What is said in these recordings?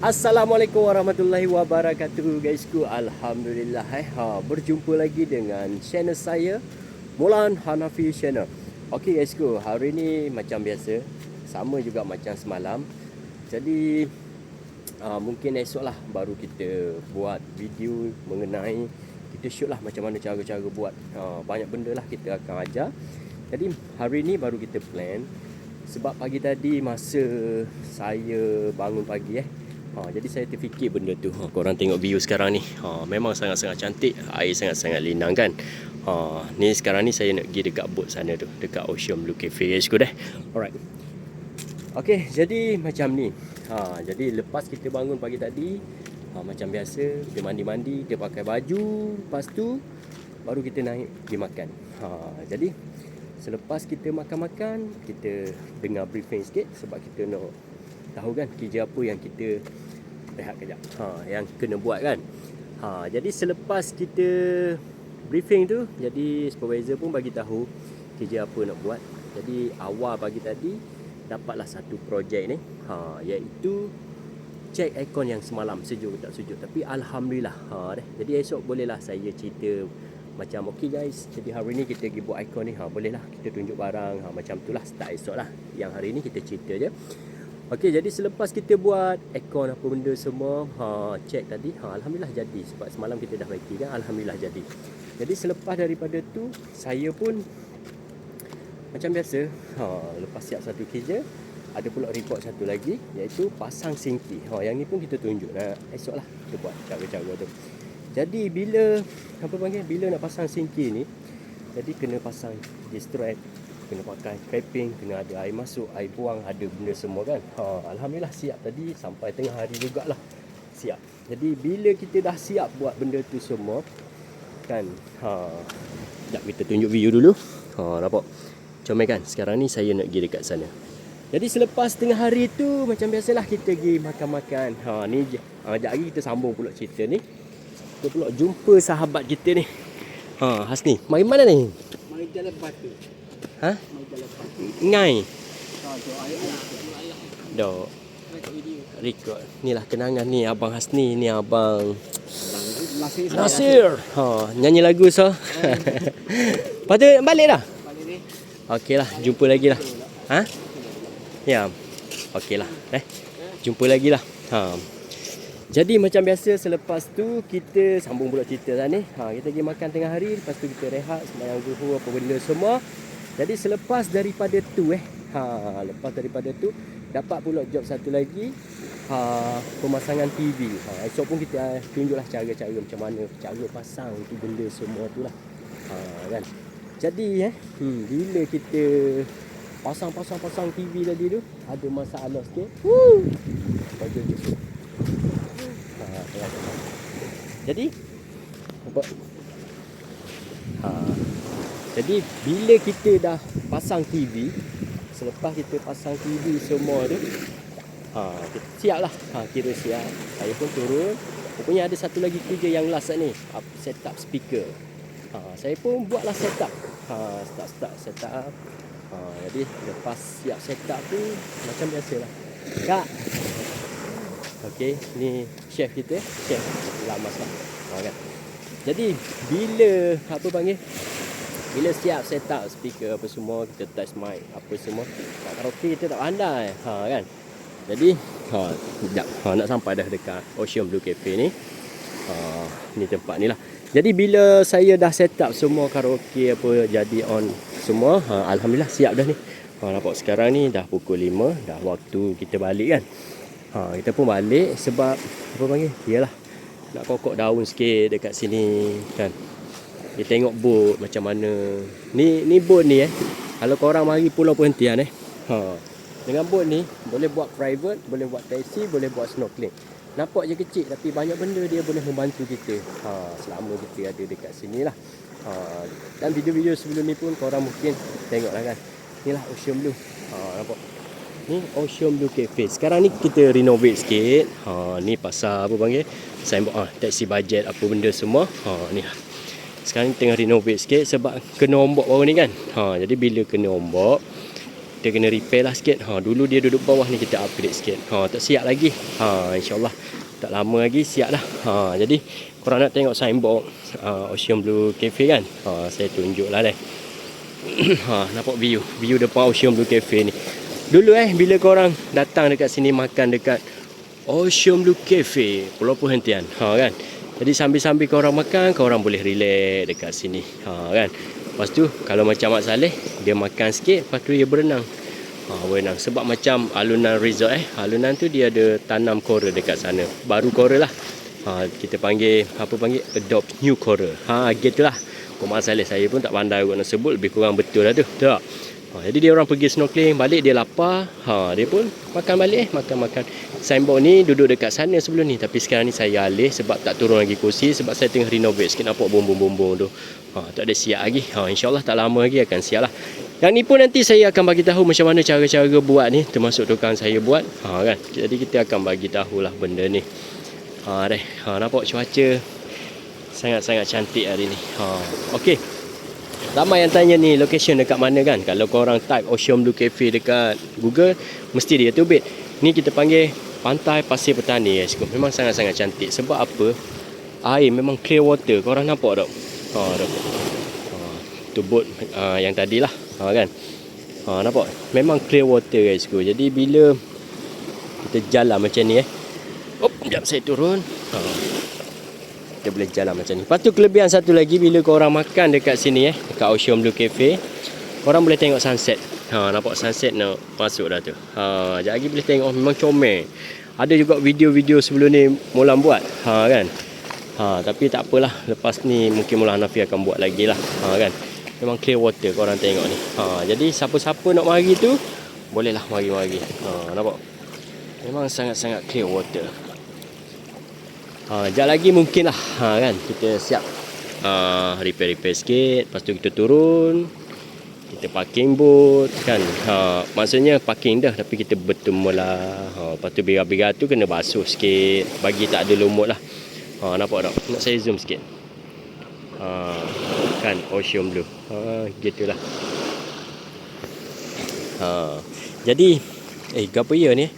Assalamualaikum warahmatullahi wabarakatuh guysku. Alhamdulillah berjumpa lagi dengan channel saya, Mulan Hanafi Channel. Okey guysku, hari ni macam biasa, sama juga macam semalam. Jadi mungkin esok lah baru kita buat video mengenai, kita shoot lah macam mana cara-cara buat. Banyak benda lah kita akan ajar. Jadi hari ni baru kita plan. Sebab pagi tadi masa saya bangun pagi jadi saya terfikir benda tu. Korang tengok view sekarang ni. Memang sangat-sangat cantik. Air sangat-sangat lindang kan. Ni sekarang ni saya nak pergi dekat boat sana tu, dekat Ocean Blue Cafe guys. Alright. Okay, jadi macam ni. Jadi lepas kita bangun pagi tadi, macam biasa kita mandi-mandi, kita pakai baju, lepas tu baru kita naik pergi makan. Jadi selepas kita makan-makan, kita dengar briefing sikit sebab kita nak tahu kan kerja apa yang kita rehat kejap. Yang kena buat kan. Jadi selepas kita briefing tu, jadi supervisor pun bagi tahu kerja apa nak buat. Jadi awal pagi tadi dapatlah satu projek ni, iaitu cek aircon yang semalam sejuk tak sejuk. Tapi alhamdulillah jadi esok bolehlah saya cerita macam okey guys, jadi hari ni kita pergi buat aircon ni, bolehlah kita tunjuk barang, macam tu lah. Start esok lah. Yang hari ni kita cerita je. Okey, jadi selepas kita buat aircon apa benda semua, cek tadi, alhamdulillah jadi. Sebab semalam kita dah bagi kan, alhamdulillah jadi. Jadi selepas daripada tu, saya pun macam biasa, lepas siap satu kerja, ada pula report satu lagi, iaitu pasang sinki. Yang ni pun kita tunjuk esok lah kita buat cara-cara tu. Jadi bila nak pasang sinki ni, jadi kena pasang distrap, kena pakai piping, kena ada air masuk, air buang, ada benda semua kan. Alhamdulillah siap tadi, sampai tengah hari jugalah siap. Jadi bila kita dah siap buat benda tu semua kan, sekejap kita tunjuk video dulu. Nampak comel kan. Sekarang ni saya nak pergi dekat sana. Jadi selepas tengah hari tu, macam biasalah kita pergi makan-makan. Ni sekejap lagi kita sambung pula cerita ni. Kita pula jumpa sahabat kita ni. Hasni, mari mana ni? Mari jalan batu. Mari jalan batu. Ngai. Dok. Dok. Record. Inilah kenangan ni abang Hasni, ni abang Nasir. Nyanyi lagu so. Patut balik dah. Balik ni. Okeylah, jumpa lagi lah. Ya. Okeylah. Jumpa lagi lah. Jadi macam biasa, selepas tu kita sambung pula cerita lah ni. Kita pergi makan tengah hari, lepas tu kita rehat, sembahyang zuhur apa benda semua. Jadi selepas daripada tu dapat pula job satu lagi, pemasangan TV. Esok pun kita tunjuklah cara-cara macam mana cara pasang tu benda semua tu lah. Kan. Jadi bila kita pasang TV tadi tu, ada masalah sikit. Bagi je. Jadi jadi bila kita dah pasang TV, selepas kita pasang TV semua tu, kita siap lah. Kira siap. Saya pun turun. Rupanya ada satu lagi kerja yang last ni, set up speaker. Saya pun buatlah set up. Set up. Jadi lepas siap set up tu, macam biasalah. Kak. Okey, ni chef kita, chef lama masak. Kan. Jadi bila bila siap set up speaker apa semua, kita test mic apa semua. Kat karaoke kita tak pandai, kan. Jadi sekejap, nak sampai dah dekat Ocean Blue Cafe ni. Ni tempat ni lah. Jadi bila saya dah set up semua karaoke apa jadi on semua, alhamdulillah siap dah ni. Nampak sekarang ni dah pukul 5, dah waktu kita balik kan. Kita pun balik sebab yalah, nak kokok daun sikit dekat sini kan. Kita tengok bot macam mana. Ni bot ni kalau korang mari Pulau Perhentian dengan bot ni boleh buat private, boleh buat taxi, boleh buat snorkeling. Nampak je kecil tapi banyak benda dia boleh membantu kita selama kita ada dekat sini lah. Dan video-video sebelum ni pun korang mungkin tengok lah kan. Inilah Ocean Blue. Nampak ni Ocean Blue Cafe. Sekarang ni kita renovate sikit. Ni pasal signboard taxi budget apa benda semua. Ni lah. Sekarang ni tengah renovate sikit sebab kena ombak baru ni kan. Jadi bila kena ombak, kita kena repair lah sikit. Dulu dia duduk bawah ni, kita upgrade sikit. Tak siap lagi. InsyaAllah tak lama lagi siap dah. Jadi korang nak tengok signboard Ocean Blue Cafe kan? Saya tunjuk lah deh. Nampak view depan Ocean Blue Cafe ni. Dulu bila korang datang dekat sini makan dekat Ocean Blue Cafe, Pulau Perhentian, kan? Jadi sambil-sambil korang makan, korang boleh relax dekat sini, kan? Lepas tu kalau macam Mak Saleh, dia makan sikit, lepas tu dia berenang. Berenang sebab macam alunan resort alunan tu dia ada tanam coral dekat sana. Baru coral lah. Kita panggil adopt new coral. Gitulah. Mak Saleh, saya pun tak pandai nak sebut, lebih kurang betul lah tu. Betul tak? Jadi dia orang pergi snorkeling, balik dia lapar, dia pun makan balik makan. Signboard ni duduk dekat sana sebelum ni, tapi sekarang ni saya alih sebab tak turun lagi kursi, sebab saya tengah renovate sikit. Nampak bumbung-bumbung tu. Tak ada siap lagi. InsyaAllah tak lama lagi akan siap lah. Yang ni pun nanti saya akan bagi tahu macam mana cara-cara buat ni, termasuk tukang saya buat, kan. Jadi kita akan bagi tahulah benda ni. Nampak cuaca sangat-sangat cantik hari ni. Okey. Ramai yang tanya ni location dekat mana kan. Kalau korang type Ocean Blue Cafe dekat Google, mesti dia terbit. Ni kita panggil Pantai Pasir Petani, guys. Memang sangat-sangat cantik. Sebab apa? Air memang clear water. Korang nampak tak? Tu boat yang tadi lah, kan. Nampak? Memang clear water, guys. Jadi bila kita jalan macam ni, sekejap saya turun. Kita boleh jalan macam ni. Lepas tu kelebihan satu lagi, bila korang makan dekat sini, dekat Ocean Blue Cafe, korang boleh tengok sunset. Nampak sunset nak masuk dah tu. Sekejap lagi boleh tengok, memang comel. Ada juga video-video sebelum ni Mulan buat, kan. Tapi tak apalah, lepas ni mungkin Mulan Hanafi akan buat lagi lah, kan. Memang clear water korang tengok ni. Jadi siapa-siapa nak mari tu, bolehlah mari-mari. Nampak? Memang sangat-sangat clear water. Sekejap lagi mungkin lah, kan, kita siap repair sikit. Lepas tu kita turun, kita parking boat, kan. Maksudnya parking dah, tapi kita bertemu lah. Lepas tu bira-bira tu kena basuh sikit, bagi tak ada lumut lah. Nampak tak? Nak saya zoom sikit. Kan Ocean Blue. Gitulah. Jadi apa ya ni?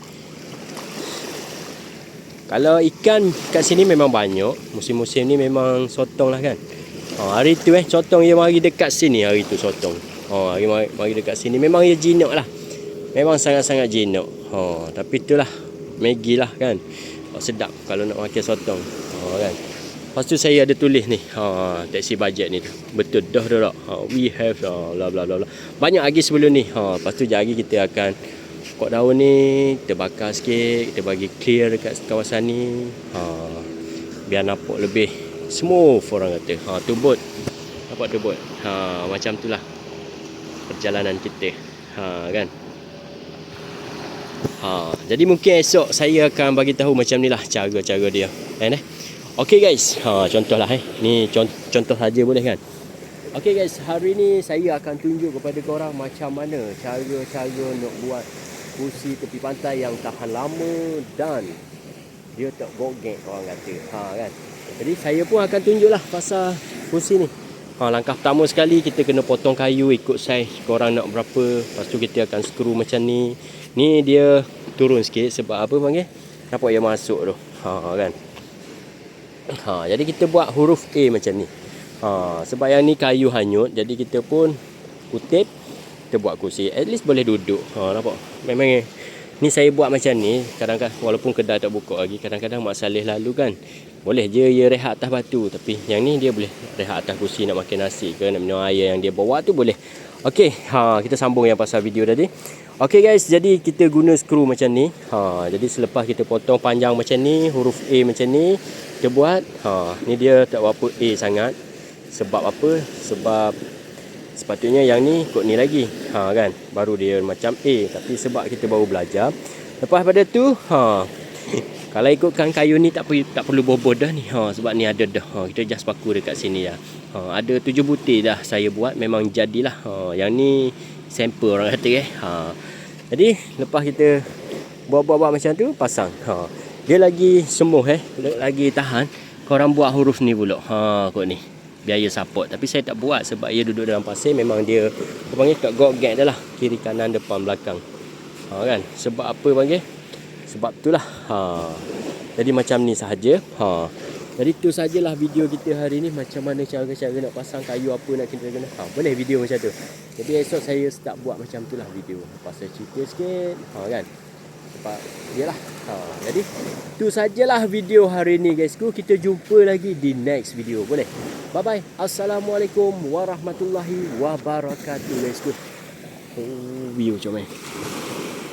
Kalau ikan kat sini memang banyak. Musim-musim ni memang sotong lah kan. Hari tu sotong dia mari dekat sini hari tu sotong. Hari mari dekat sini memang dia jinak lah. Memang sangat-sangat jinak. Tapi itulah Maggi lah kan. Sedap kalau nak makan sotong. Kan. Lepas tu saya ada tulis ni, taxi budget ni tu. Betul dah tak? We have bla bla bla. Banyak lagi sebelum ni. Lepas tu jari kita akan pokok daun ni kita bakar sikit, kita bagi clear dekat kawasan ni. Biar nampak lebih smooth orang kata. Tu boat. Nampak tu boat. Macam tu lah perjalanan kita. Kan. Jadi mungkin esok saya akan bagi tahu macam ni lah cara-cara dia. Okey guys, contoh lah ni contoh saja boleh kan. Okey guys, hari ni saya akan tunjuk kepada korang macam mana cara-cara nak buat kursi tepi pantai yang tahan lama dan dia tak gogek orang kata. Kan. Jadi saya pun akan tunjuklah pasal kursi ni. Langkah pertama sekali kita kena potong kayu ikut saiz korang nak berapa. Lepas tu kita akan skru macam ni. Ni dia turun sikit sebab apa panggil? Nampak dia masuk tu. Kan. Jadi kita buat huruf A macam ni. Sebab yang ni kayu hanyut, jadi kita pun kutip, kita buat kursi. At least boleh duduk. Nampak? Memang ni saya buat macam ni. Kadang-kadang walaupun kedai tak buka lagi, kadang-kadang Mak Saleh lalu kan, boleh je dia rehat atas batu. Tapi yang ni dia boleh rehat atas kursi nak makan nasi ke, nak minum air yang dia bawa tu boleh. Okey, kita sambung yang pasal video tadi. Okey guys, jadi kita guna skru macam ni. Jadi selepas kita potong panjang macam ni, huruf A macam ni, kita buat. Ni dia tak berapa A sangat. Sebab apa? Sebab sepatutnya yang ni kot ni lagi. Kan? Baru dia macam A. Tapi sebab kita baru belajar. Lepas pada tu, kalau ikutkan kayu ni tak perlu bobot dah ni. Sebab ni ada dah. Kita just paku dekat sini dah. Ada 7 butir dah saya buat. Memang jadilah. Yang ni sampel orang kata Jadi lepas kita buat-buat macam tu, pasang. Dia lagi semuh lagi tahan. Korang buat huruf ni pula. Kot ni. Biar ia support. Tapi saya tak buat sebab ia duduk dalam pasir. Memang dia panggil kat gogek dah lah. kiri kanan depan belakang. Kan? Sebab apa panggil? Sebab itulah. Jadi macam ni sahaja. Jadi tu sajalah video kita hari ni, macam mana cara-cara nak pasang kayu apa nak kena. Boleh video macam tu. Jadi esok saya start buat macam tu lah video. Pasal cerita sikit. Kan? Sebab yalah. Jadi tu sajalah video hari ni guysku. Kita jumpa lagi di next video. Boleh? Bye bye. Assalamualaikum warahmatullahi wabarakatuh guysku. View macam ni.